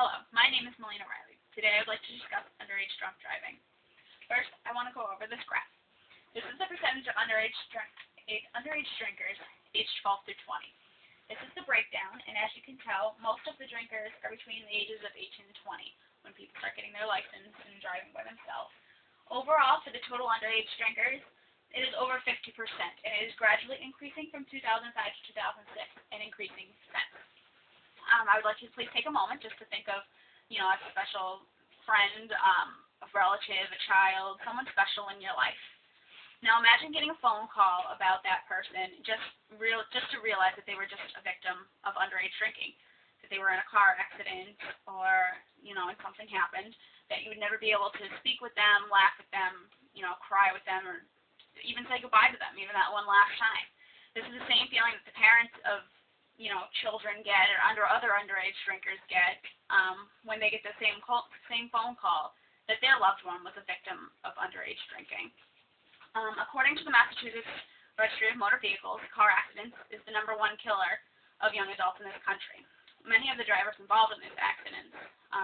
Hello, my name is Melina Riley. Today I'd like to discuss underage drunk driving. First, I want to go over this graph. This is the percentage of underage drinkers aged 12 through 20. This is the breakdown, and as you can tell, most of the drinkers are between the ages of 18 and 20 when people start getting their license and driving by themselves. Overall, for the total underage drinkers, it is over 50%, and it is gradually increasing from 2005 to 2006 and increasing since. I would like you to please take a moment just to think of, a special friend, a relative, a child, someone special in your life. Now imagine getting a phone call about that person just to realize that they were just a victim of underage drinking, that they were in a car accident or, and something happened, that you would never be able to speak with them, laugh with them, cry with them, or even say goodbye to them, even that one last time. This is the same feeling that the parents of children get or other underage drinkers get when they get the same phone call that their loved one was a victim of underage drinking. According to the Massachusetts Registry of Motor Vehicles, car accidents is the #1 killer of young adults in this country. Many of the drivers involved in these accidents,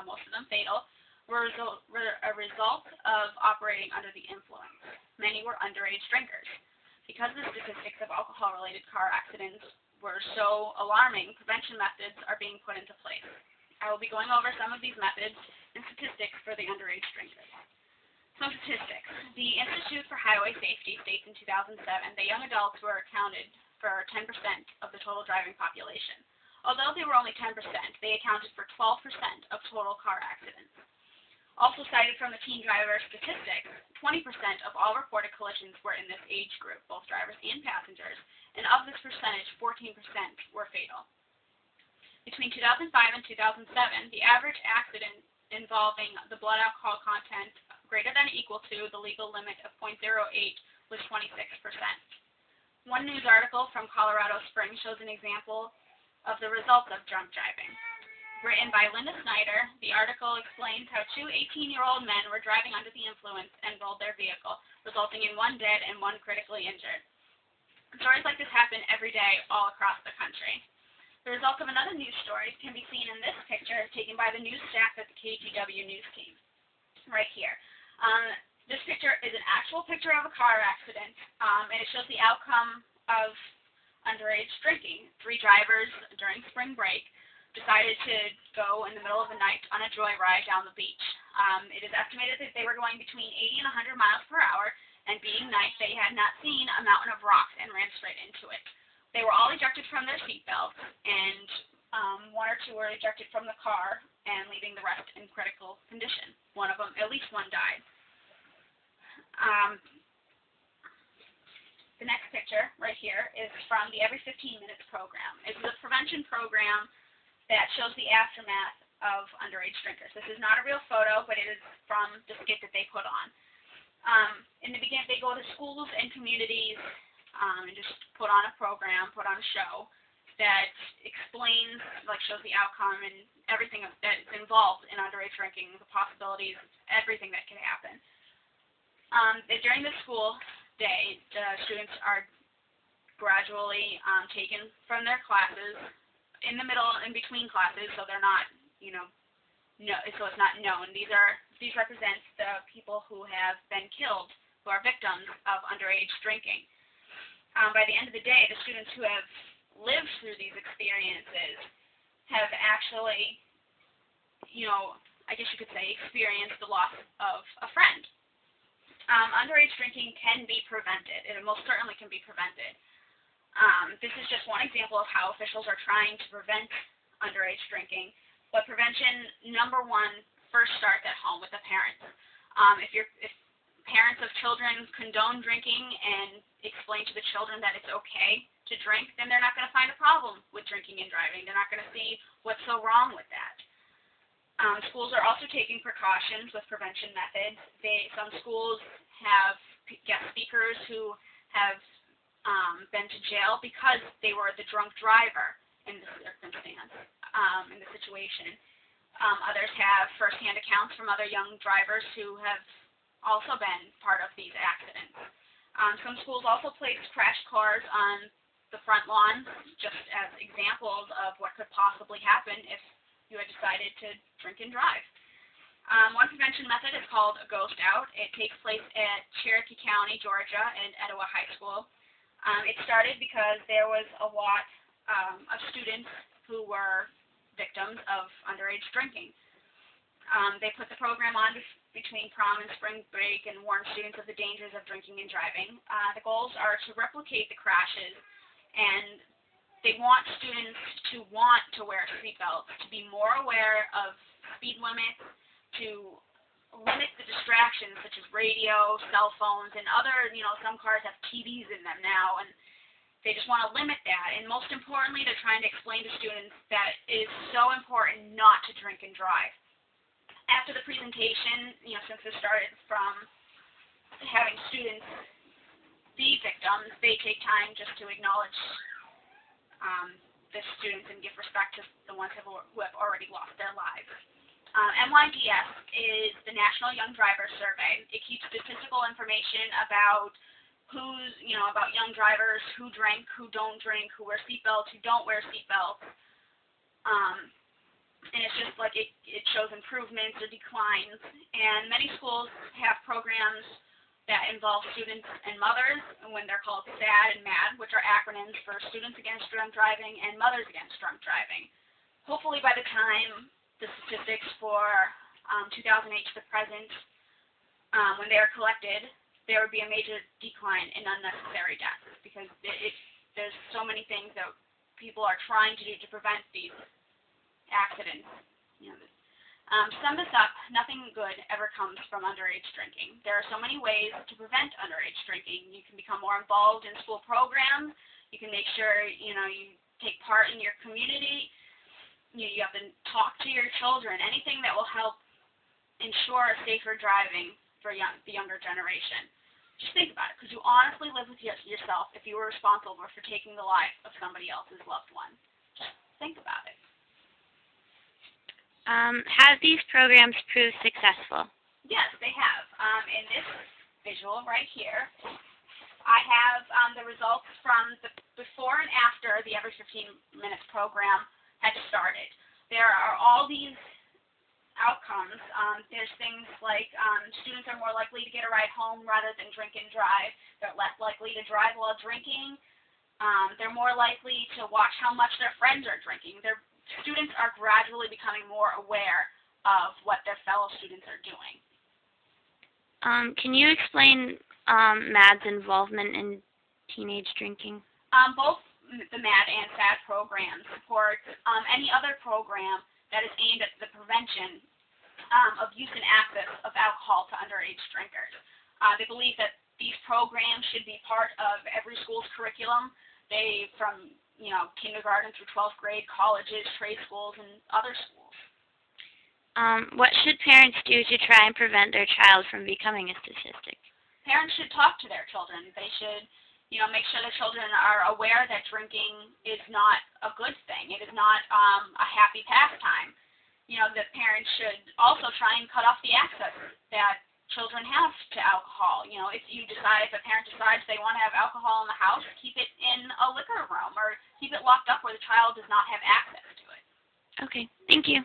most of them fatal, were a result of operating under the influence. Many were underage drinkers. Because the statistics of alcohol-related car accidents were so alarming, prevention methods are being put into place. I will be going over some of these methods and statistics for the underage drinkers. Some statistics. The Institute for Highway Safety states in 2007 that young adults were accounted for 10% of the total driving population. Although they were only 10%, they accounted for 12% of total car accidents. Also cited from the teen driver statistics, 20% of all reported collisions were in this age group, both drivers and passengers, and of this percentage, 14% were fatal. Between 2005 and 2007, the average accident involving the blood alcohol content greater than or equal to the legal limit of 0.08 was 26%. One news article from Colorado Springs shows an example of the results of drunk driving. Written by Linda Snyder, the article explains how two 18-year-old men were driving under the influence and rolled their vehicle, resulting in one dead and one critically injured. Stories like this happen every day all across the country. The results of another news story can be seen in this picture taken by the news staff at the KGW news team, right here. This picture is an actual picture of a car accident, and it shows the outcome of underage drinking. 3 drivers during spring break decided to go in the middle of the night on a joyride down the beach. It is estimated that they were going between 80 and 100 miles per hour, and being night, they had not seen a mountain of rocks and ran straight into it. They were all ejected from their seatbelts, and 1 or 2 were ejected from the car and leaving the rest in critical condition. One of them, at least one, died. The next picture right here is from the Every 15 Minutes program. It's a prevention program that shows the aftermath of underage drinkers. This is not a real photo, but it is from the skit that they put on. In the beginning, they go to schools and communities and just put on a program, put on a show that explains, shows the outcome and everything that's involved in underage drinking, the possibilities, everything that can happen. During the school day, the students are gradually taken from their classes in the middle and between classes, so they're not, so it's not known. These represent the people who have been killed, who are victims of underage drinking. By the end of the day, the students who have lived through these experiences have actually, I guess you could say, experienced the loss of a friend. Underage drinking can be prevented. It most certainly can be prevented. This is just one example of how officials are trying to prevent underage drinking. But prevention, #1, first starts at home with the parents. If parents of children condone drinking and explain to the children that it's okay to drink, then they're not going to find a problem with drinking and driving. They're not going to see what's so wrong with that. Schools are also taking precautions with prevention methods. Some schools have guest speakers who have been to jail because they were the drunk driver in the circumstance, in the situation. Others have first-hand accounts from other young drivers who have also been part of these accidents. Some schools also place crash cars on the front lawns, just as examples of what could possibly happen if you had decided to drink and drive. One prevention method is called a ghost out. It takes place at Cherokee County, Georgia, and Etowah High School. It started because there was a lot of students who were victims of underage drinking. They put the program on between prom and spring break and warned students of the dangers of drinking and driving. The goals are to replicate the crashes, and they want students to want to wear seatbelts, to be more aware of speed limits, to limit the distractions such as radio, cell phones, and other, some cars have TVs in them now, and they just want to limit that. And most importantly, they're trying to explain to students that it is so important not to drink and drive. After the presentation, since this started from having students be victims, they take time just to acknowledge the students and give respect to the ones who have already lost their lives. NYDS is the National Young Driver Survey. It keeps statistical information about about young drivers, who drink, who don't drink, who wear seatbelts, who don't wear seatbelts. And it's just like it shows improvements or declines. And many schools have programs that involve students and mothers, when they're called SAD and MAD, which are acronyms for Students Against Drunk Driving and Mothers Against Drunk Driving. Hopefully by the time the statistics for 2008 to the present, when they are collected, there would be a major decline in unnecessary deaths, because there's so many things that people are trying to do to prevent these accidents. Sum this up, nothing good ever comes from underage drinking. There are so many ways to prevent underage drinking. You can become more involved in school programs. You can make sure, you take part in your community. You have to talk to your children, anything that will help ensure safer driving for the younger generation. Just think about it. Could you honestly live with yourself if you were responsible for taking the life of somebody else's loved one? Just think about it. Have these programs proved successful? Yes, they have. In this visual right here, I have the results from the before and after the Every 15 Minutes program had started. There are all these outcomes. There's things like students are more likely to get a ride home rather than drink and drive. They're less likely to drive while drinking. They're more likely to watch how much their friends are drinking. Students are gradually becoming more aware of what their fellow students are doing. Can you explain MAD's involvement in teenage drinking? Both the MAD and SAD programs support any other program that is aimed at the prevention of use and access of alcohol to underage drinkers. They believe that these programs should be part of every school's curriculum. From kindergarten through 12th grade, colleges, trade schools, and other schools. What should parents do to try and prevent their child from becoming a statistic? Parents should talk to their children. They should, make sure their children are aware that drinking is not a good thing. It is not a happy pastime. The parents should also try and cut off the access that children have to alcohol. If a parent decides they want to have alcohol in the house, keep it in a liquor room or keep it locked up where the child does not have access to it. Okay, thank you.